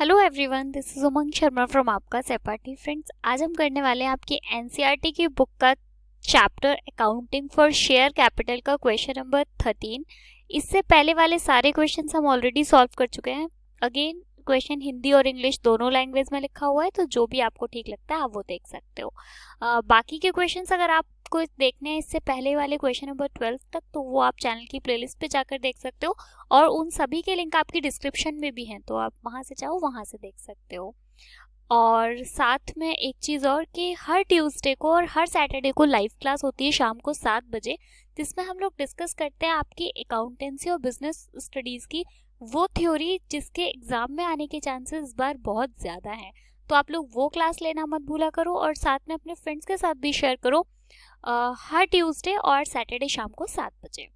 Hello everyone, this is Umang Sharma from आपका सहपाठी। Friends, आज हम करने वाले हैं आपकी एनसीईआरटी की बुक का chapter accounting for share capital का क्वेश्चन नंबर 13। इससे पहले वाले सारे क्वेश्चंस हम ऑलरेडी सॉल्व कर चुके हैं। अगेन क्वेश्चन हिंदी और इंग्लिश दोनों लैंग्वेज में लिखा हुआ है, तो जो भी आपको ठीक लगता है आप वो देख सकते हो। बाकी के क्वेश्चंस अगर आपको देखने हैं इससे पहले वाले क्वेश्चन नंबर 12 तक, तो वो आप चैनल की प्लेलिस्ट पे जाकर देख सकते हो और उन सभी के लिंक आपकी डिस्क्रिप्शन में भी हैं, तो आप वहां से चाहो वहां से देख सकते हो। और साथ में एक चीज़ और कि हर ट्यूसडे को और हर सैटरडे को लाइव क्लास होती है शाम को 7 बजे, जिसमें हम लोग डिस्कस करते हैं आपकी अकाउंटेंसी और बिजनेस स्टडीज़ की वो थ्योरी जिसके एग्ज़ाम में आने के चांसेस इस बार बहुत ज़्यादा हैं। तो आप लोग वो क्लास लेना मत भूला करो और साथ में अपने फ्रेंड्स के साथ भी शेयर करो। हर ट्यूसडे और सैटरडे शाम को 7 बजे।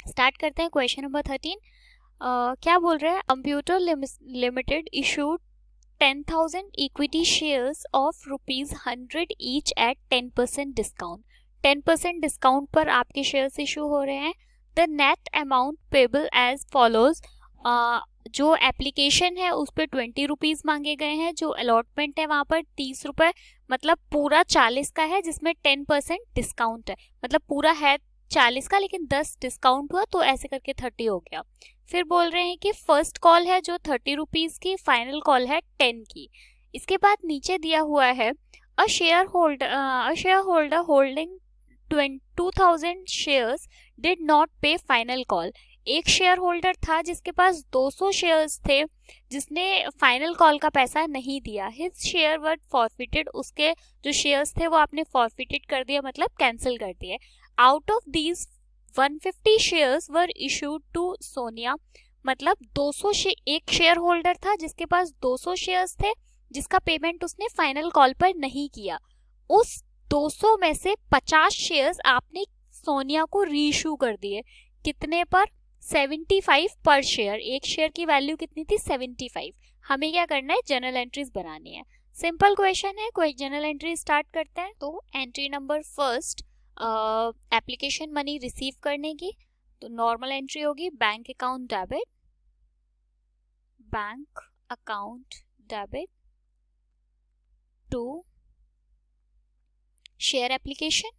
स्टार्ट करते हैं क्वेश्चन नंबर 13। क्या बोल रहे हैं? Computer limited issued 10,000 equity shares of ₹100 each at 10% discount. 10% discount पर आपके शेयर्स इशू हो रहे हैं। The net amount payable as follows. जो एप्लीकेशन है उस पर ₹20 मांगे गए हैं, जो अलॉटमेंट है वहां पर ₹30, मतलब पूरा 40 का है जिसमें 10% डिस्काउंट है। मतलब पूरा है 40 का लेकिन 10 डिस्काउंट हुआ तो ऐसे करके 30 हो गया। फिर बोल रहे हैं कि फर्स्ट कॉल है जो ₹30 की, फाइनल कॉल है 10 की। इसके बाद नीचे दिया हुआ है a share holder holding 2,000 shares did not पे फाइनल कॉल। एक शेयर होल्डर था जिसके पास 200 शेयर्स थे जिसने फाइनल कॉल का पैसा नहीं दिया। हिज शेयर वर फॉरफिटेड। उसके जो शेयर्स थे वो आपने फॉरफिटेड कर दिया, मतलब कैंसिल कर दिए। Out of these 150 shares were issued to Sonia. मतलब 200 एक शेयर होल्डर था जिसके पास 200 शेयर्स थे जिसका पेमेंट उसने फाइनल कॉल पर नहीं किया। उस 200 में से 50 शेयर्स आपने सोनिया को रीइशू कर दिए। कितने पर? 75 पर शेयर। एक शेयर की वैल्यू कितनी थी? 75। हमें क्या करना है? जनरल एंट्रीज बनानी है। सिंपल क्वेश्चन है, कोई जनरल एंट्री स्टार्ट करते हैं। तो entry number first, application money receive करने की, तो नॉर्मल एंट्री होगी bank account debit, bank account debit to share application.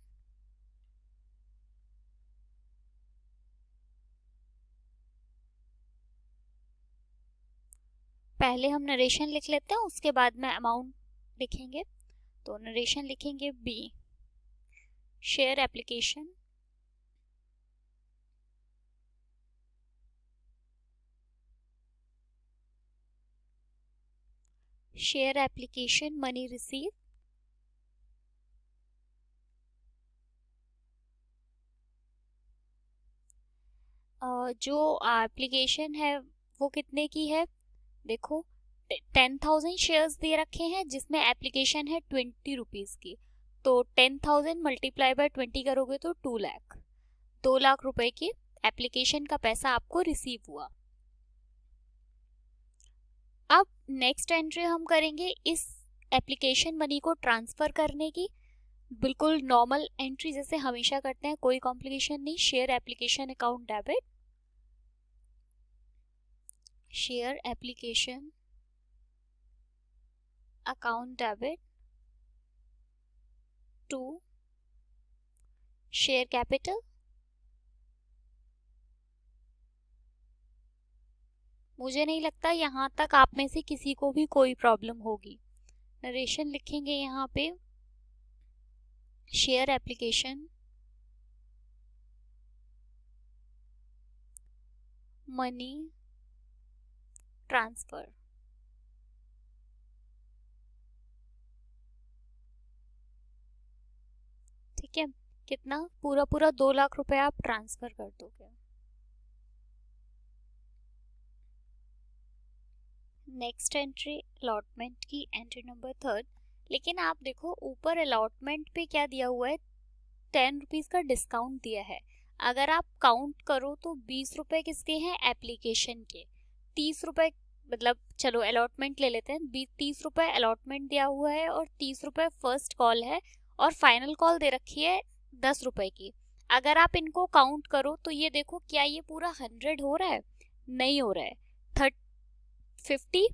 पहले हम नरेशन लिख लेते हैं, उसके बाद में अमाउंट लिखेंगे। तो नरेशन लिखेंगे बी, शेयर एप्लीकेशन मनी रिसीव जो एप्लीकेशन है वो कितने की है? देखो 10,000 शेयर्स दे रखे हैं जिसमें एप्लीकेशन है ₹20 की, तो 10,000 मल्टीप्लाई बाय 20 करोगे तो 2 लाख, 2 लाख रुपए की एप्लीकेशन का पैसा आपको रिसीव हुआ। अब नेक्स्ट एंट्री हम करेंगे इस एप्लीकेशन मनी को ट्रांसफर करने की। बिल्कुल नॉर्मल एंट्री जैसे हमेशा करते हैं, कोई कॉम्प्लिकेशन नहीं। Share application account debit, share application account debit to share capital. मुझे नहीं लगता यहाँ तक आप में से किसी को भी कोई प्रॉब्लम होगी। नरेशन लिखेंगे यहाँ पे शेयर एप्लीकेशन मनी ट्रांसफर। ठीक है, कितना? पूरा पूरा 2 लाख रुपए आप ट्रांसफर कर दोगे। नेक्स्ट एंट्री अलॉटमेंट की, एंट्री नंबर 3। लेकिन आप देखो ऊपर अलॉटमेंट पे क्या दिया हुआ है? ₹10 का डिस्काउंट दिया है। अगर आप काउंट करो तो ₹20 किसके हैं? एप्लीकेशन के। ₹30, मतलब चलो अलॉटमेंट ले लेते हैं। ₹30 अलॉटमेंट दिया हुआ है और ₹30 फर्स्ट कॉल है और फाइनल कॉल दे रखी है ₹10 की। अगर आप इनको काउंट करो तो ये देखो, क्या ये पूरा 100 हो रहा है? नहीं हो रहा है। 50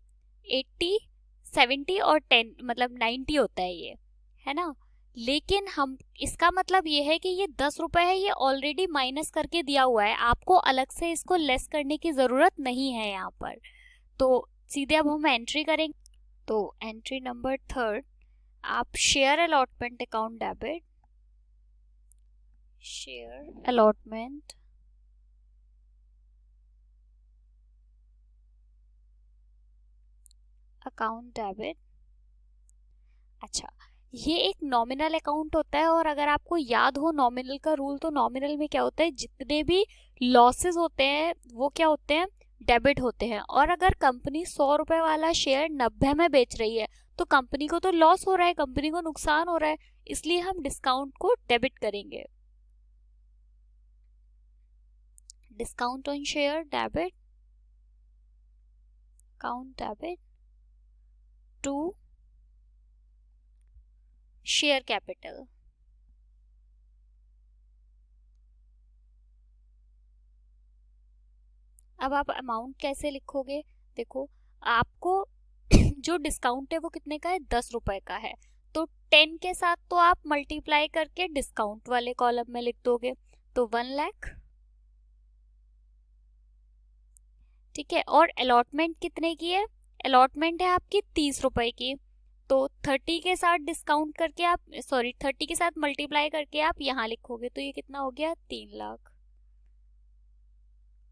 80, 70 और 10 मतलब 90 होता है ये, है ना। लेकिन हम इसका मतलब ये है कि ये 10 रुपए है, ये ऑलरेडी माइनस करके दिया हुआ है, आपको अलग से इसको लेस करने की जरूरत नहीं है यहाँ पर। तो सीधे अब हम एंट्री करेंगे। तो एंट्री नंबर 3, आप share allotment account debit, share allotment account debit. अच्छा, ये एक नॉमिनल अकाउंट होता है, और अगर आपको याद हो नॉमिनल का रूल, तो नॉमिनल में क्या होता है, जितने भी लॉसेस होते हैं वो क्या होते हैं, डेबिट होते हैं। और अगर कंपनी 100 रुपए वाला शेयर 90 में बेच रही है तो कंपनी को तो लॉस हो रहा है, कंपनी को नुकसान हो रहा है, इसलिए हम डिस्काउंट को डेबिट करेंगे। Discount on share debit, account debit to share capital. अब आप अमाउंट कैसे लिखोगे, देखो आपको जो डिस्काउंट है वो कितने का है, 10 रुपए का है, तो 10 के साथ तो आप मल्टीप्लाई करके डिस्काउंट वाले कॉलम में लिख दोगे, तो 1 लाख। ठीक है, और अलॉटमेंट कितने की है, अलॉटमेंट है आपकी 30 रुपए की, तो 30 के साथ डिस्काउंट करके आप, सॉरी 30 के साथ मल्टीप्लाई करके आप यहाँ लिखोगे, तो ये कितना हो गया, 3 लाख।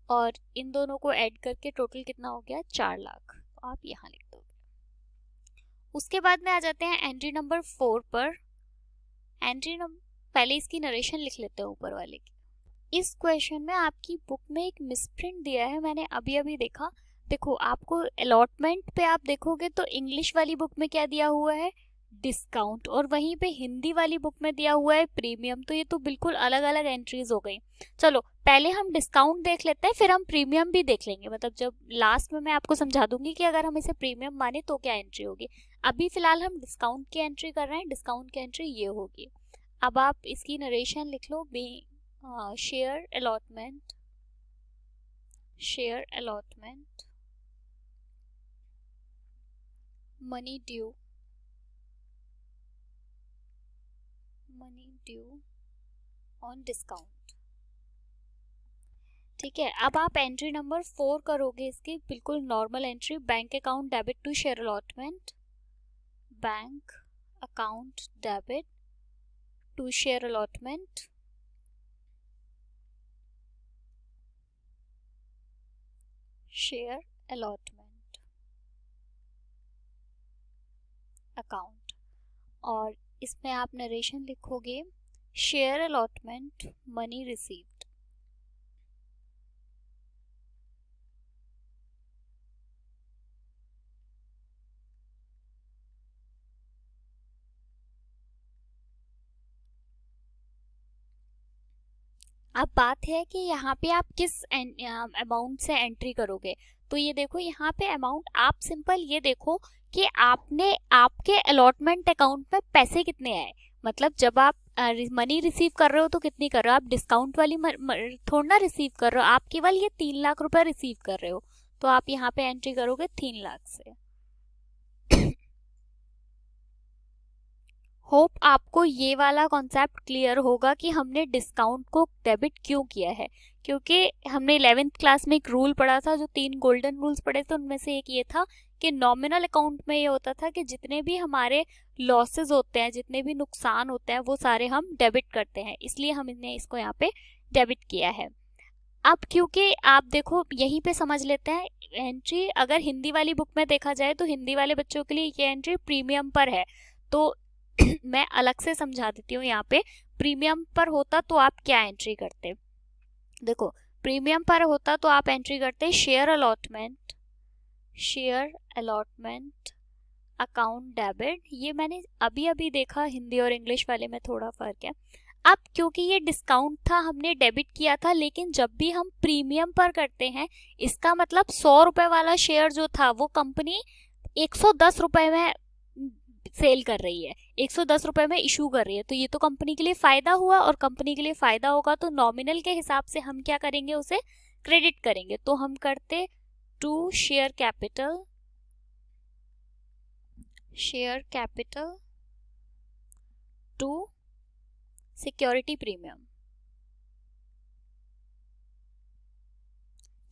और इन दोनों को ऐड करके टोटल कितना हो गया, 4 लाख, तो आप यहाँ लिख दोगे। उसके बाद में आ जाते हैं एंट्री नंबर 4 पर। एंट्री नंबर, पहले इसकी नरेशन लिख लेते हैं ऊपर वाले की। इस क्वेश्चन में आपकी बुक में एक मिसप्रिंट दिया है, मैंने अभी अभी देखा। देखो आपको अलॉटमेंट पे आप देखोगे तो इंग्लिश वाली बुक में क्या दिया हुआ है, डिस्काउंट, और वहीं पे हिंदी वाली बुक में दिया हुआ है प्रीमियम, तो ये तो बिल्कुल अलग अलग एंट्रीज हो गई। चलो पहले हम डिस्काउंट देख लेते हैं, फिर हम प्रीमियम भी देख लेंगे, मतलब जब लास्ट में मैं आपको समझा दूंगी कि अगर हम इसे प्रीमियम माने तो क्या एंट्री होगी। अभी फिलहाल हम डिस्काउंट की एंट्री कर रहे हैं, डिस्काउंट की एंट्री ये होगी। अब आप इसकी नरेशन लिख लो, share allotment, share allotment money due, money due on discount. ठीक है, अब आप एंट्री नंबर 4 करोगे इसकी, बिल्कुल normal entry, bank account debit to share allotment, bank account debit to share allotment, share allotment account. और इसमें आप नरेशन लिखोगे, शेयर अलॉटमेंट मनी रिसीव्ड। अब बात है कि यहाँ पे आप किस अमाउंट से एंट्री करोगे। तो ये देखो यहाँ पे अमाउंट आप सिंपल ये देखो कि आपने आपके अलॉटमेंट अकाउंट में पैसे कितने आए, मतलब जब आप मनी रिसीव कर रहे हो तो कितनी कर रहे हो, आप डिस्काउंट वाली थोड़ा ना रिसीव कर रहे हो, आप केवल ये 3 लाख रुपए रिसीव कर रहे हो, तो आप यहाँ पे एंट्री करोगे 3 लाख से। होप आपको ये वाला कॉन्सेप्ट क्लियर होगा कि हमने डिस्काउंट को डेबिट क्यों किया है, क्योंकि हमने 11th क्लास में एक रूल पढ़ा था, जो 3 गोल्डन रूल्स पढ़े थे, उनमें से एक ये था कि नॉमिनल अकाउंट में ये होता था कि जितने भी हमारे लॉसेस होते हैं, जितने भी नुकसान होते हैं, वो सारे हम डेबिट करते हैं, इसलिए हमने इसको यहाँ पे डेबिट किया है। अब क्योंकि आप देखो यहीं पे समझ लेते हैं एंट्री, अगर हिंदी वाली बुक में देखा जाए तो हिंदी वाले बच्चों के लिए ये एंट्री प्रीमियम पर है, तो मैं अलग से समझा देती हूँ। यहाँ पे प्रीमियम पर होता तो आप क्या एंट्री करते, देखो प्रीमियम पर होता तो आप एंट्री करते share allotment, share allotment account debit. ये मैंने अभी अभी देखा, हिंदी और इंग्लिश वाले में थोड़ा फर्क है। अब क्योंकि ये डिस्काउंट था हमने डेबिट किया था, लेकिन जब भी हम प्रीमियम पर करते हैं इसका मतलब 100 रुपए वाला शेयर जो था वो कंपनी 110 रुपए में सेल कर रही है, 110 रुपए में इशू कर रही है, तो ये तो कंपनी के लिए फायदा हुआ, और कंपनी के लिए फायदा होगा तो नॉमिनल के हिसाब से हम क्या करेंगे, उसे क्रेडिट करेंगे। तो हम करते to share capital share capital to security premium.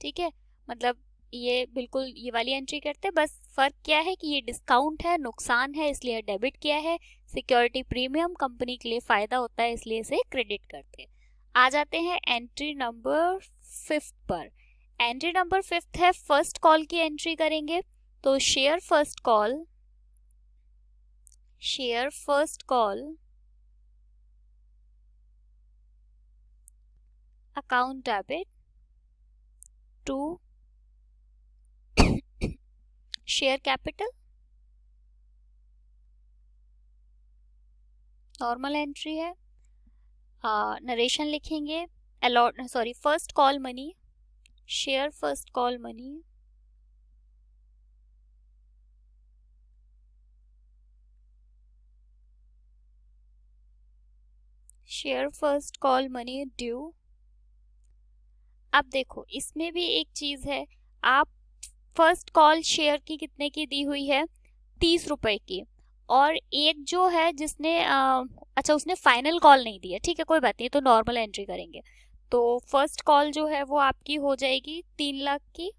ठीक है, मतलब ये बिल्कुल ये वाली एंट्री करते, बस फर्क क्या है कि ये डिस्काउंट है, नुकसान है इसलिए डेबिट किया है, सिक्योरिटी प्रीमियम कंपनी के लिए फायदा होता है इसलिए इसे क्रेडिट करते हैं। आ जाते हैं एंट्री नंबर 5 पर। एंट्री नंबर 5 है फर्स्ट कॉल की एंट्री करेंगे। तो share first call account debit to share capital. Normal entry है। नरेशन लिखेंगे। First call money, share first call money due. अब देखो इसमें भी एक चीज है, आप फर्स्ट कॉल शेयर की कितने की दी हुई है, 30 रुपए की। और एक जो है जिसने अच्छा उसने फाइनल कॉल नहीं दी है, ठीक है कोई बात नहीं, तो नॉर्मल एंट्री करेंगे। तो फर्स्ट कॉल जो है वो आपकी हो जाएगी 3 लाख की,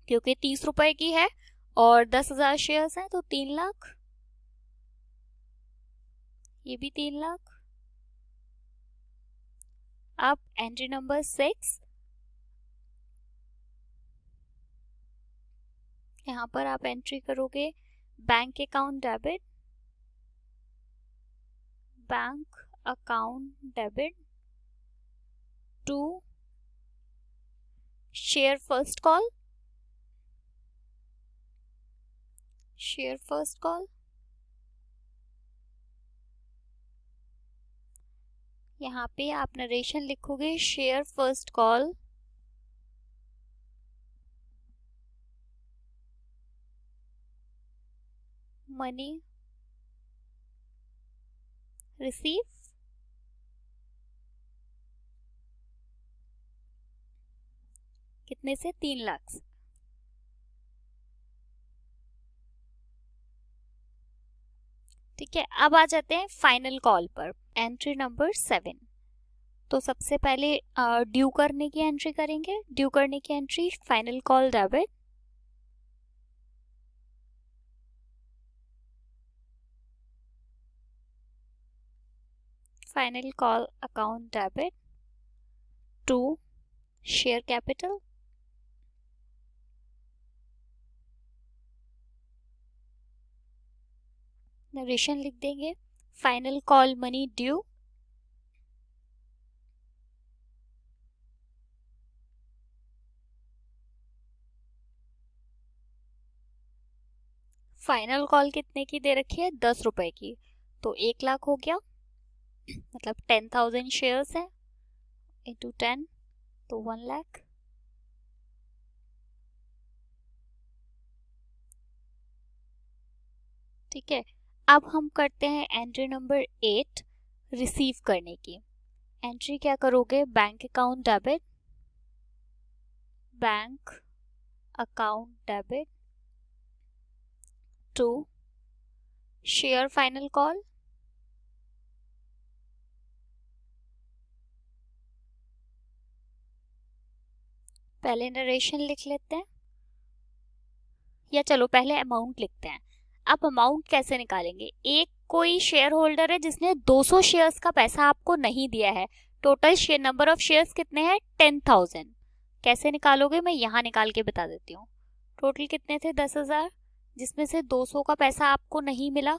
क्योंकि 30 रुपए की है और 10,000 शेयर्स हैं तो 3 लाख, ये भी 3 लाख। अब एंट्री नंबर 6, यहाँ पर आप एंट्री करोगे bank account debit to share first call. यहाँ पे आप नरेशन लिखोगे share first call money receive कितने से, 3 लाख से। ठीक है, अब आ जाते हैं फाइनल कॉल पर, एंट्री नंबर 7। तो सबसे पहले ड्यू करने की एंट्री करेंगे। ड्यू करने की entry final call debit final call account debit to share capital. Narration लिख देंगे final call money due final call कितने की दे रखी है, 10 रुपए की, तो 1 लाख हो गया, मतलब 10,000 शेयर्स है इंटू 10 तो 1 लाख। ठीक है, अब हम करते हैं एंट्री नंबर 8 रिसीव करने की। एंट्री क्या करोगे, bank account debit to share final call पहले नरेशन लिख लेते हैं, या चलो पहले अमाउंट लिखते हैं। अब अमाउंट कैसे निकालेंगे, एक कोई शेयर होल्डर है जिसने 200 शेयर्स का पैसा आपको नहीं दिया है, total share number of shares कितने हैं, 10,000। कैसे निकालोगे, मैं यहाँ निकाल के बता देती हूँ। टोटल कितने थे, 10,000, जिसमें से 200 का पैसा आपको नहीं मिला,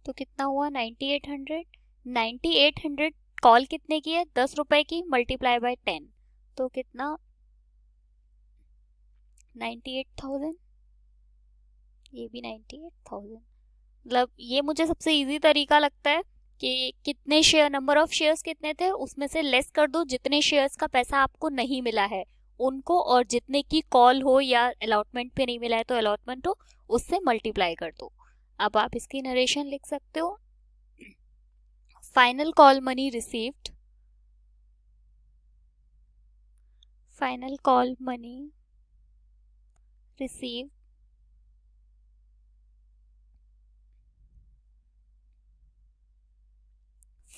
तो कितना हुआ, 9800। 9800 कॉल कितने की है, 10 रुपए की, मल्टीप्लाई बाय 10, तो कितना, 98,000। ये भी 98,000। मतलब ये मुझे सबसे इजी तरीका लगता है कि कितने शेयर, नंबर ऑफ शेयर्स कितने थे उसमें से लेस कर दो जितने शेयर्स का पैसा आपको नहीं मिला है उनको, और जितने की कॉल हो या अलॉटमेंट पे नहीं मिला है तो अलॉटमेंट हो, उससे मल्टीप्लाई कर दो। अब आप इसकी नरेशन लिख सकते हो, final call money received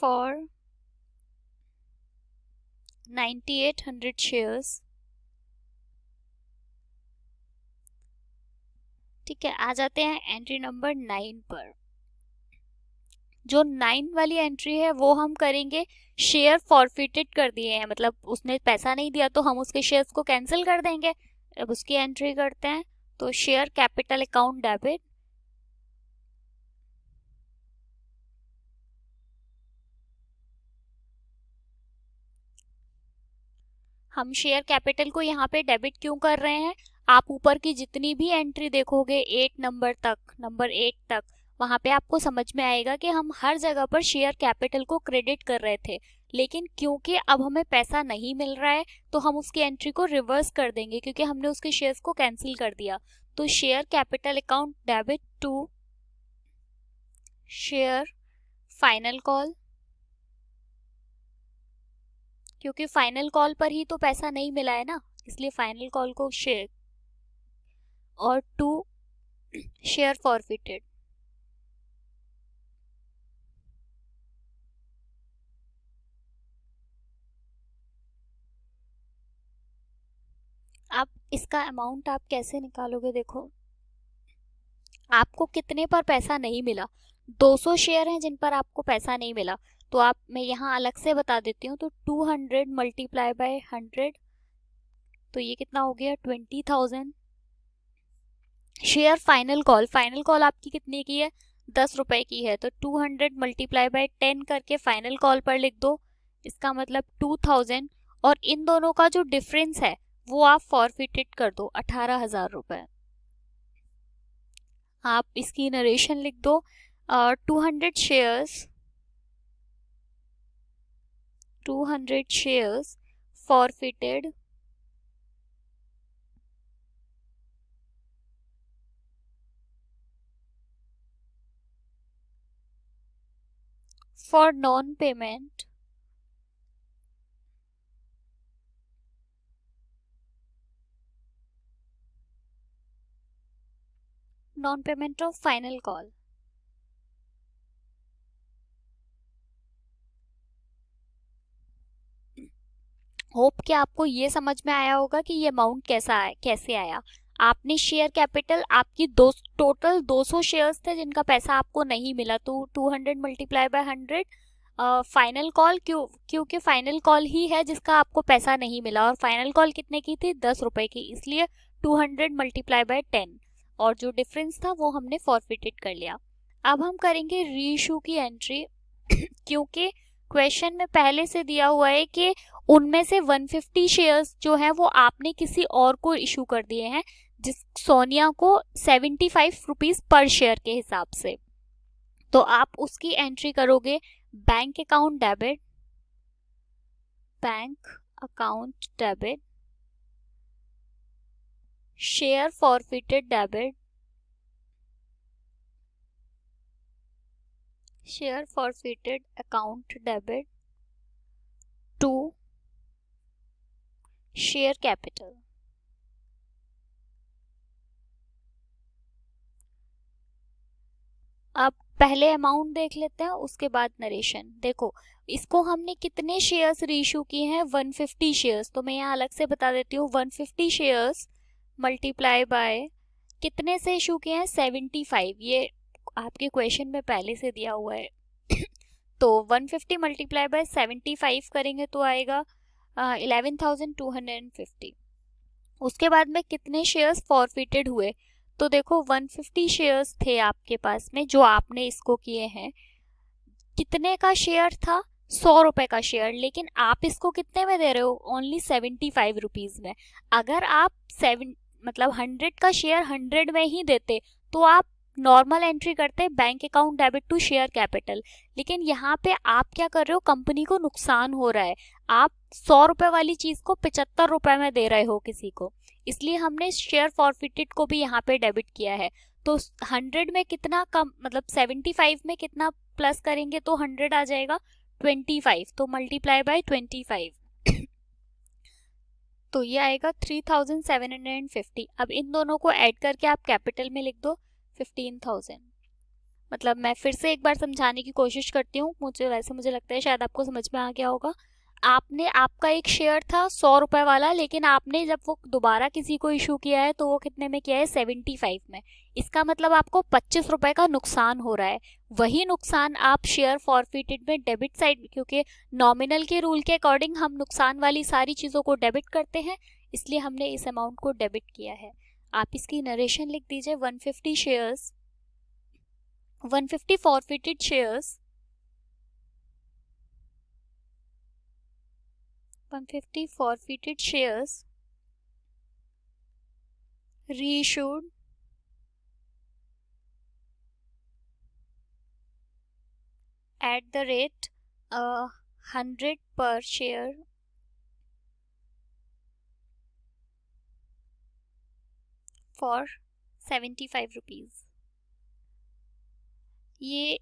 for 9800 shares. ठीक है, आ जाते हैं एंट्री नंबर 9 पर। जो 9 वाली एंट्री है वो हम करेंगे शेयर फॉरफिटेड कर दिए हैं, मतलब उसने पैसा नहीं दिया तो हम उसके शेयर्स को कैंसिल कर देंगे। अब उसकी एंट्री करते हैं, तो शेयर कैपिटल अकाउंट डेबिट, हम शेयर कैपिटल को यहाँ पे डेबिट क्यों कर रहे हैं? आप ऊपर की जितनी भी एंट्री देखोगे 8 नंबर तक, नंबर 8 तक, वहां पे आपको समझ में आएगा कि हम हर जगह पर शेयर कैपिटल को क्रेडिट कर रहे थे, लेकिन क्योंकि अब हमें पैसा नहीं मिल रहा है तो हम उसकी एंट्री को रिवर्स कर देंगे क्योंकि हमने उसके शेयर्स को कैंसिल कर दिया। तो share capital account debit to share final call, क्योंकि फाइनल कॉल पर ही तो पैसा नहीं मिला है ना, इसलिए फाइनल कॉल को शेयर, और टू शेयर फॉरफिटेड। अब इसका अमाउंट आप कैसे निकालोगे? देखो, आपको कितने पर पैसा नहीं मिला, 200 शेयर हैं जिन पर आपको पैसा नहीं मिला, तो आप, मैं यहाँ अलग से बता देती हूँ, तो 200 मल्टीप्लाई बाय 100, तो ये कितना हो गया? 20,000। Share final call, final call आपकी कितने की है? 10 रुपए की है, तो 200 मल्टीप्लाई बाय 10 करके फाइनल कॉल पर लिख दो, इसका मतलब 2000, और इन दोनों का जो डिफरेंस है वो आप फॉरफिटेड कर दो, 18,000 रुपए। आप इसकी नरेशन लिख दो, 200 shares forfeited for non-payment of final call। Hope कि आपको ये समझ में आया होगा कि ये अमाउंट कैसे आया। आपने शेयर कैपिटल, आपकी टोटल 200 शेयर्स थे जिनका पैसा आपको नहीं मिला, तो 200 मल्टीप्लाई बाय 100 फाइनल कॉल, क्योंकि फाइनल कॉल ही है जिसका आपको पैसा नहीं मिला, और फाइनल कॉल कितने की थी? 10 रुपए की, इसलिए 200 मल्टीप्लाई बाय 10, और जो डिफरेंस था वो हमने फॉरफिटेड कर लिया। अब हम करेंगे रीइशू की एंट्री क्योंकि क्वेश्चन में पहले से दिया हुआ है कि उनमें से 150 शेयर्स जो है वो आपने किसी और को इशू कर दिए हैं, जिस सोनिया को 75 रुपीज पर शेयर के हिसाब से, तो आप उसकी एंट्री करोगे bank account debit, bank account debit, share forfeited debit, share forfeited account debit to share capital. अब पहले अमाउंट देख लेते हैं, उसके बाद नरेशन। देखो, इसको हमने कितने शेयर्स रीइशू किए हैं? 150 शेयर्स, तो मैं यहाँ अलग से बता देती हूँ, 150 शेयर्स मल्टीप्लाई बाय कितने से इशू किए हैं? 75, ये आपके क्वेश्चन में पहले से दिया हुआ है तो 150 मल्टीप्लाई बाय 75 करेंगे तो आएगा 11,250। उसके बाद में कितने शेयर्स फॉरफिटेड हुए? तो देखो, 150 शेयर्स थे आपके पास में जो आपने इसको किए हैं, कितने का शेयर था? 100 रुपए का शेयर, लेकिन आप इसको कितने में दे रहे हो? ओनली 75 रुपीज में। अगर आप 100 का शेयर 100 में ही देते तो आप नॉर्मल एंट्री करते bank account debit to share capital, लेकिन यहाँ पे आप क्या कर रहे हो? कंपनी को नुकसान हो रहा है, आप 100 रुपए वाली चीज को 75 रुपए में दे रहे हो किसी को, इसलिए हमने शेयर फॉरफिटेड को भी यहाँ पे डेबिट किया है। तो 100 में कितना कम, मतलब 75 में कितना प्लस करेंगे तो 100 आ जाएगा? 25, तो मल्टीप्लाई बाय 25 तो ये आएगा 3,750। अब इन दोनों को ऐड करके आप कैपिटल में लिख दो 15,000, मतलब मैं फिर से एक बार समझाने की कोशिश करती हूँ, मुझे लगता है शायद आपको समझ में आ गया होगा। आपका एक शेयर था 100 रुपए वाला, लेकिन आपने जब वो दोबारा किसी को इशू किया है तो वो कितने में किया है, 75 में। इसका मतलब आपको 25 रुपए का नुकसान हो रहा है। वही नुकसान आप शेयर फॉरफिटेड में डेबिट साइड, क्योंकि नॉमिनल के रूल के अकॉर्डिंग हम नुकसान वाली सारी चीजों को डेबिट करते हैं, इसलिए हमने इस अमाउंट को डेबिट किया है। आप इसकी नरेशन लिख दीजिए। 150 shares, 150 forfeited shares, 150 forfeited shares reissued at the rate 100 per share for 75 rupees। ये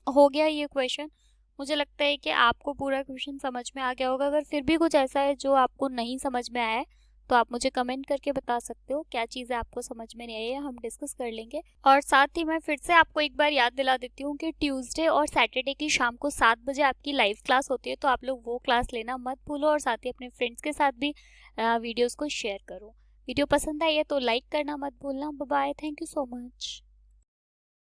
हो गया ये क्वेश्चन। मुझे लगता है कि आपको पूरा क्वेश्चन समझ में आ गया होगा। अगर फिर भी कुछ ऐसा है जो आपको नहीं समझ में आया है तो आप मुझे कमेंट करके बता सकते हो क्या चीज़ें आपको समझ में नहीं आई है, हम डिस्कस कर लेंगे। और साथ ही मैं फिर से आपको एक बार याद दिला देती हूँ कि ट्यूसडे और सैटरडे की शाम को 7 बजे आपकी लाइव क्लास होती है, तो आप लोग वो क्लास लेना मत भूलो और साथ ही अपने फ्रेंड्स के साथ भी वीडियोज़ को शेयर करो। वीडियो पसंद आई है तो लाइक करना मत भूलना। Bye bye, thank you so much.